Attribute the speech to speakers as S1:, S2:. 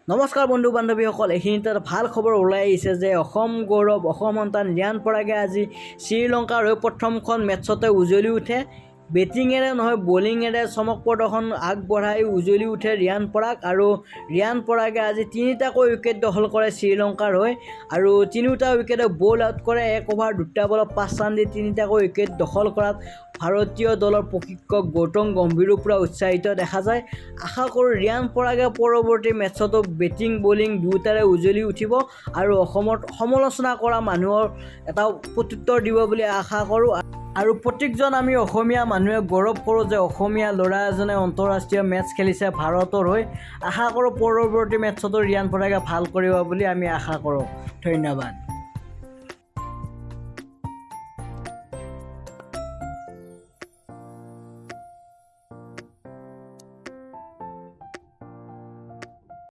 S1: নমস্কাৰ বন্ধু বান্ধৱীসকল, এইখিনিতে এটা ভাল খবৰ ওলাই আহিছে যে অসম গৌৰৱ অসম সন্তান ৰিয়ান পৰাগে আজি শ্ৰীলংকাৰ হৈ প্ৰথমখন মেটছতে উজ্বলি উঠে। বেটিঙেৰে নহয় বলিঙেৰে চমক প্ৰদৰ্শন আগবঢ়াই উজ্বলি উঠে ৰিয়ান পৰাগ। আৰু ৰিয়ান পৰাগে আজি তিনিটাকৈ উইকেট দখল কৰে শ্ৰীলংকাৰ হৈ, আৰু তিনিওটা উইকেটে বল আউট কৰে। 1 অভাৰ 2টা বলত 5 ৰান দি তিনিটাকৈ উইকেট দখল কৰাত ভাৰতীয় দলৰ প্ৰশিক্ষক গৌতম গম্ভীৰো পূৰা উৎসাহিত দেখা যায়। আশা কৰোঁ ৰিয়ান পৰাগে পৰৱৰ্তী মেটছতো বেটিং বলিং দুয়োটাৰে উজ্বলি উঠিব আৰু অসমত সমালোচনা কৰা মানুহৰ এটা প্ৰত্যুত্তৰ দিব বুলি আশা কৰোঁ। আৰু প্ৰত্যেকজন আমি অসমীয়া মানুহে গৌৰৱ কৰোঁ যে অসমীয়া ল'ৰা এজনে আন্তঃৰাষ্ট্ৰীয় মেটছ খেলিছে ভাৰতৰ হৈ। আশা কৰোঁ পৰৱৰ্তী মেটছতো ৰিয়ান পৰাগে ভাল কৰিব বুলি আমি আশা কৰোঁ। ধন্যবাদ।